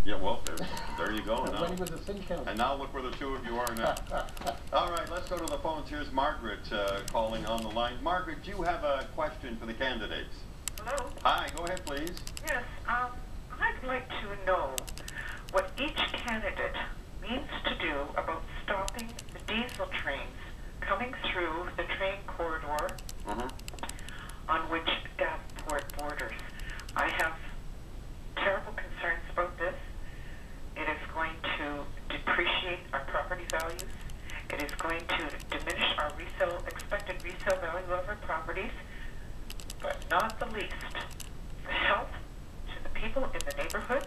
Yeah, well, there you go. When he was a city council. And now look where the two of you are now. All right, let's go to the phones. Here's Margaret calling on the line. Margaret, do you have a question for the candidates? Hello? Hi, go ahead, please. Yes, I'd like to know what each candidate means to do about stopping the diesel trains coming through the train corridor on which Davenport borders. I have terrible concerns about this. It is going to depreciate our property values. It is going to diminish our expected resale value of our properties, but not the least, the health to the people in the neighborhood.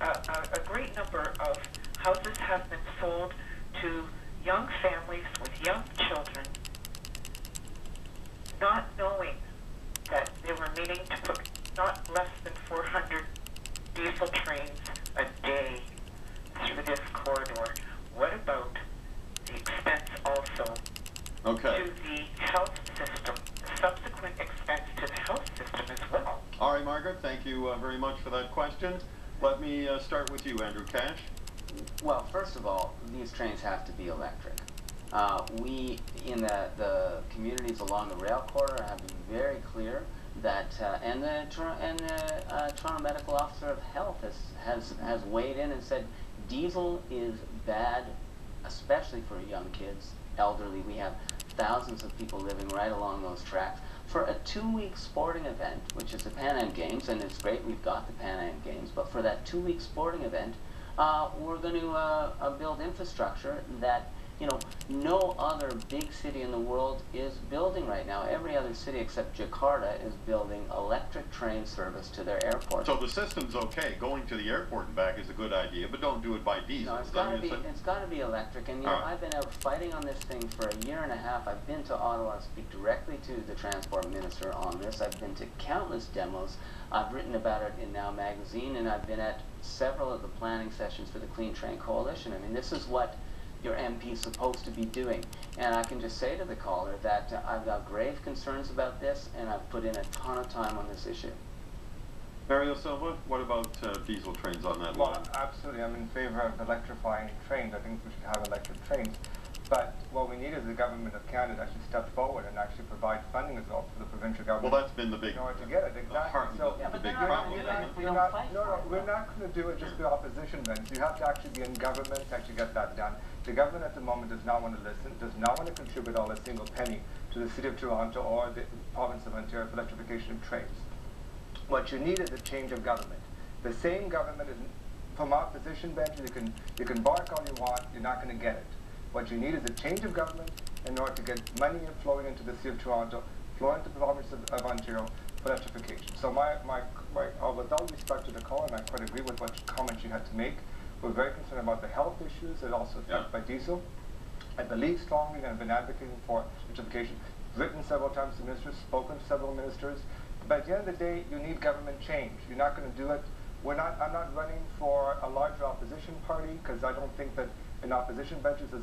A great number of houses have been sold to young families with young children, not knowing that they were meaning to put not less than 400 diesel trains a day through this corridor. What about the expense also to the health system, the subsequent expense to the health system as well? All right, Margaret, thank you very much for that question. Let me start with you, Andrew Cash. Well, first of all, these trains have to be electric. We, in the communities along the rail corridor, have been very clear that, and the Toronto Medical Officer of Health has weighed in and said diesel is bad, especially for young kids, elderly. We have thousands of people living right along those tracks. For a 2-week sporting event, which is the Pan Am Games, and it's great we've got the Pan Am Games, but for that 2-week sporting event, we're going to build infrastructure that, you know, no other big city in the world is building right now. Every other city except Jakarta is building electric train service to their airport. So the system's okay. Going to the airport and back is a good idea, but don't do it by diesel. No, it's got to be electric. And you know, I've been out fighting on this thing for a year and a half. I've been to Ottawa to speak directly to the transport minister on this. I've been to countless demos. I've written about it in Now magazine, and I've been at several of the planning sessions for the Clean Train Coalition. I mean, this is what your MP is supposed to be doing. And I can just say to the caller that I've got grave concerns about this, and I've put in a ton of time on this issue. Mario Silva, what about diesel trains on that line? Well, absolutely. I'm in favor of electrifying trains. I think we should have electric trains. But what we need is the government of Canada to actually step forward and actually provide funding as well for the provincial government. Well, that's been the big, in order to get it, exactly. So the big problem. We're not going to do it just the opposition bench. You have to actually be in government to actually get that done. The government at the moment does not want to listen, does not want to contribute all a single penny to the City of Toronto or the province of Ontario for electrification of trains. What you need is a change of government. The same government is, from our position bench, you can bark all you want, you're not going to get it. What you need is a change of government in order to get money flowing into the City of Toronto, flowing into the province of Ontario for electrification. So with all respect to the caller, and I quite agree with what comments you had to make, we're very concerned about the health issues that are also affected by diesel. I believe strongly and have been advocating for electrification, written several times to ministers, spoken to several ministers. But at the end of the day, you need government change. You're not going to do it. I'm not running for a larger opposition party because I don't think that an opposition bench is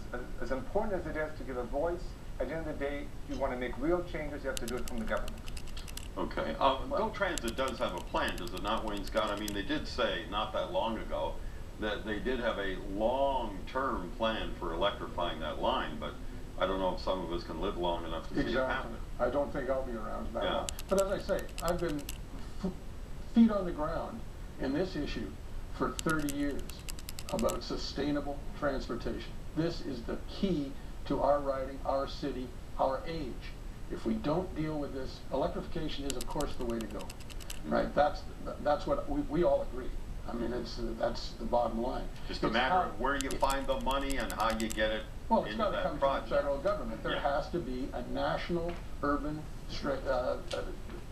as important as it is to give a voice. At the end of the day, you want to make real changes, you have to do it from the government. Okay. Go Transit does have a plan, does it not, Wayne Scott? I mean, they did say not that long ago that they did have a long-term plan for electrifying that line, but I don't know if some of us can live long enough to see it happen. I don't think I'll be around that long. But as I say, I've been feet on the ground in this issue for 30 years about sustainable transportation. This is the key to our riding, our city, our age. If we don't deal with this, electrification is, of course, the way to go. Right? That's what we all agree. I mean, that's the bottom line. Just a matter of where you find the money and how you get it it's got to come from the federal government. There has to be a national urban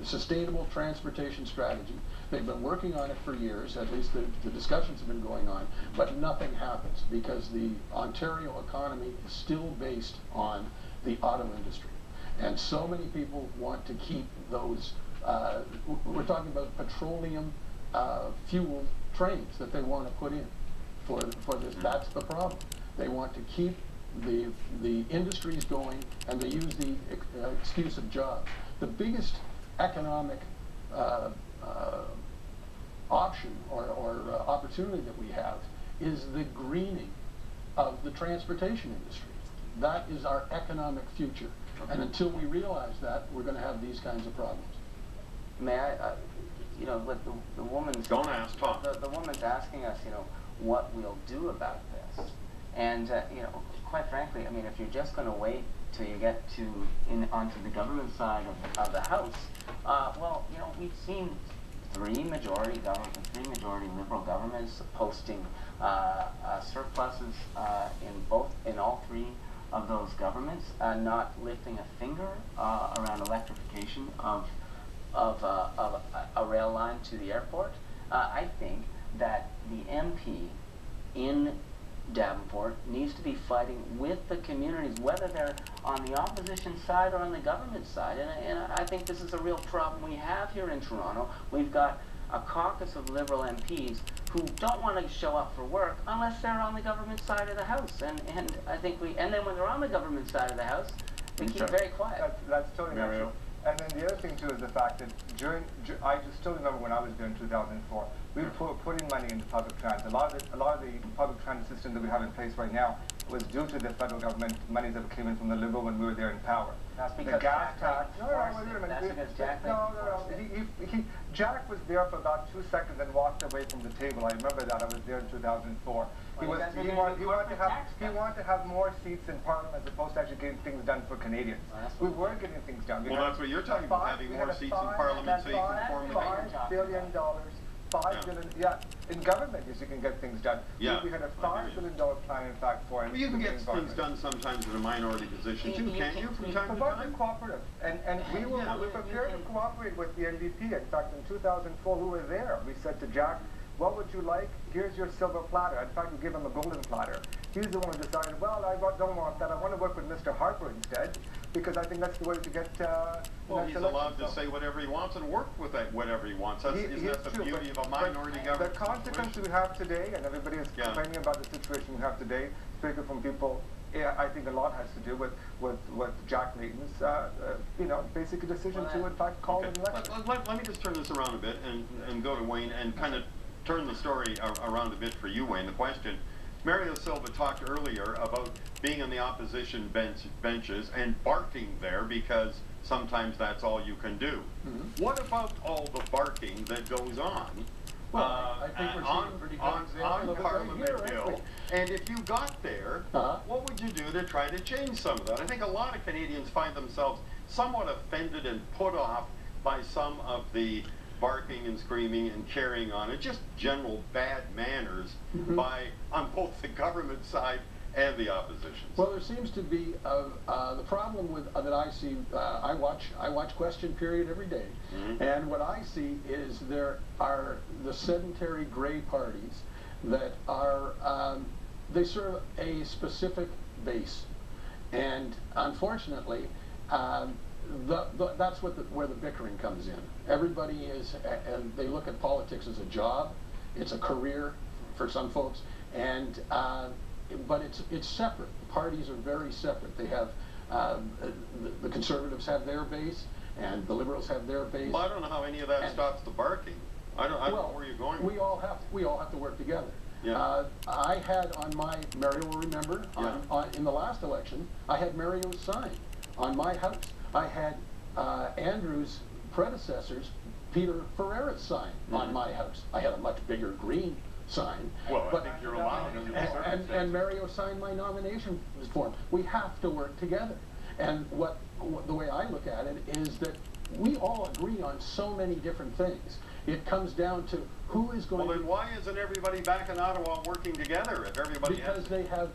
sustainable transportation strategy. They've been working on it for years, at least the discussions have been going on, but nothing happens because the Ontario economy is still based on the auto industry. And so many people want to keep those, we're talking about petroleum fueled trains that they want to put in for this. That's the problem. They want to keep the industries going, and they use the excuse of jobs. The biggest economic option or opportunity that we have is the greening of the transportation industry. That is our economic future. And until we realize that, we're going to have these kinds of problems. May I, you know, what the woman's... Don't ask, Tom. The woman's asking us, you know, what we'll do about this. And, you know, quite frankly, I mean, if you're just going to wait till you get onto the government side of the House, well, you know, we've seen three majority Liberal governments posting surpluses in all three of those governments, not lifting a finger around electrification of a rail line to the airport. I think that the MP in Davenport needs to be fighting with the communities, whether they're on the opposition side or on the government side. And I think this is a real problem we have here in Toronto. We've got a caucus of Liberal MPs who don't want to show up for work unless they're on the government side of the House. And I think and then when they're on the government side of the House, we keep very quiet. That's totally true. And then the other thing too is the fact that I just still remember when I was there in 2004, we were putting money into public transit. A lot of the public transit system that we have in place right now was due to the federal government monies that came in from the Liberal when we were there in power. That's because the gas tax. Jack was there for about 2 seconds and walked away from the table. I remember that. I was there in 2004. He wanted to have more seats in Parliament as opposed to actually getting things done for Canadians. We were getting things done. Well, that's what you're talking about, having more seats in Parliament so you can form the $5 billion. $5 billion, in government, yes, you can get things done. Yeah. We had a $5 billion plan, in fact, for... Well, you can get things done sometimes in a minority position, too, can't you, from time to time? Cooperative. And we were prepared to cooperate with the NDP. In fact, in 2004, we were there. We said to Jack, what would you like? Here's your silver platter. In fact, we gave him a golden platter. He's the one who decided, well, I don't want that. I want to work with Mr. Harper instead, because I think that's the way to get... well, he's allowed to say whatever he wants and work with whatever he wants. Isn't that the beauty of a minority government? The consequences we have today, and everybody is complaining about the situation we have today, speaking from people, I think a lot has to do with Jack Layton's, you know, basic decision to, in fact, call an election. Let me just turn this around a bit and go to Wayne and kind of turn the story around a bit for you, Wayne. The question, Mario Silva talked earlier about being on the opposition benches and barking there because sometimes that's all you can do. Mm-hmm. What about all the barking that goes on I think we're on Parliament Hill? And if you got there, what would you do to try to change some of that? I think a lot of Canadians find themselves somewhat offended and put off by some of the barking and screaming and carrying on, and just general bad manners on both the government side and the opposition. Well, there seems to be the problem with that I see. I watch Question Period every day, and what I see is there are the sedentary gray parties that are they serve a specific base, and unfortunately. That's where the bickering comes in. Everybody is, and they look at politics as a job. It's a career for some folks, and but it's separate. Parties are very separate. They have the Conservatives have their base, and the Liberals have their base. Well, I don't know how any of that stops the barking. I don't know where you're going. We all have to work together. Yeah. I had on my Mario will remember in the last election. I had Mario's sign on my house. I had Andrew's predecessors, Peter Ferreira's sign on my house. I had a much bigger green sign. Well, I think you're allowed to. And Mario signed my nomination form. We have to work together. And the way I look at it is that we all agree on so many different things. It comes down to who is going to... Well, then why isn't everybody back in Ottawa working together if everybody because they have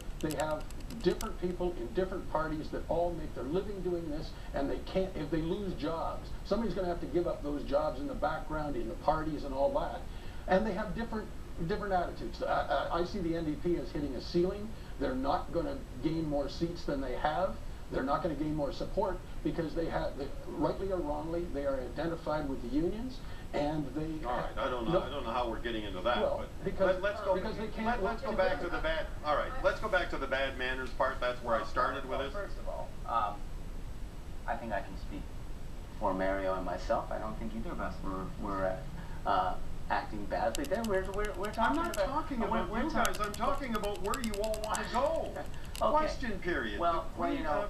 different people in different parties that all make their living doing this, and they can't, if they lose jobs, somebody's going to have to give up those jobs in the background, in the parties and all that, and they have different attitudes. I see the NDP as hitting a ceiling. They're not going to gain more seats than they have. They're not going to gain more support because they have, rightly or wrongly, they are identified with the unions, and they... All right, I don't know how we're getting into that, well, but let's go back to the bad... All right, let's go back to the bad manners part. That's where I started with it. First of all, I think I can speak for Mario and myself. I don't think either of us were acting badly there. We're talking I'm not about... talking we're- about we're you talk- guys, I'm talking about where you all want to go. Okay. Question period. Well, Queen, you know,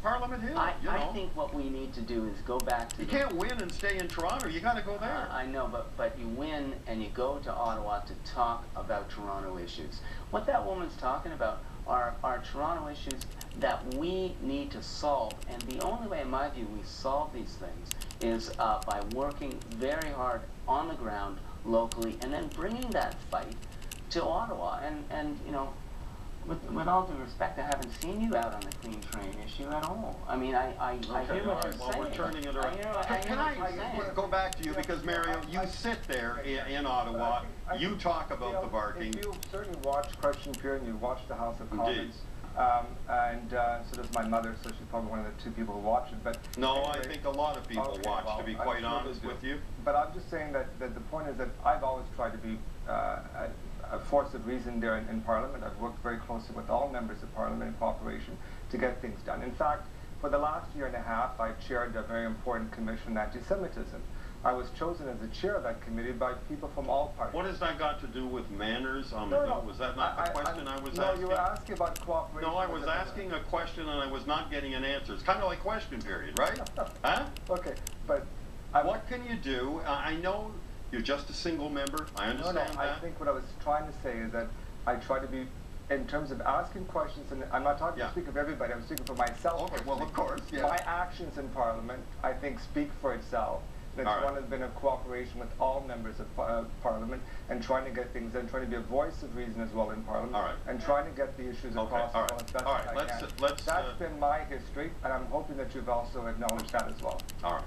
Parliament Hill, I you know. think what we need to do is go back to You the... can't win and stay in Toronto, you gotta go there. I know, but you win and you go to Ottawa to talk about Toronto issues. What that woman's talking about are Toronto issues that we need to solve, and the only way, in my view, we solve these things is by working very hard on the ground, locally, and then bringing that fight to Ottawa. And you know, with all due respect, I haven't seen you out on the clean train issue at all. I mean, I hear what you're Well, saying. we're turning it around. Can I Go back to you, because Mario, you sit there in Ottawa, you talk about the barking. If you certainly watch Question Period and you watch the House of Indeed. Commons, so does my mother, so she's probably one of the two people who watch it. But No, I anyway, think a lot of people okay, watch, well, to be I'm quite sure honest they do. with you. But I'm just saying that the point is that I've always tried to be a force of reason there in Parliament. I've worked very closely with all members of Parliament in cooperation to get things done. In fact, for the last year and a half, I chaired a very important commission on anti-Semitism. I was chosen as the chair of that committee by people from all parties. What has that got to do with manners on the No, Hill? no. Was that not the question I was no, asking? you were asking about cooperation. No, I was asking a question and I was not getting an answer. It's kind of like Question Period, right? Huh? Okay, but... What can you do? I know you're just a single member. I understand No, that. I think what I was trying to say is that I try to be, in terms of asking questions, and I'm not talking to speak of everybody, I'm speaking for myself. Okay, well, of course, yeah. My actions in Parliament, I think, speak for itself. That's All right. one has been a cooperation with all members of Parliament and trying to get things done, trying to be a voice of reason as well in Parliament. All right. And trying to get the issues across all as right. as best All as right, I can. let's, That's been my history, and I'm hoping that you've also acknowledged that as well. all right.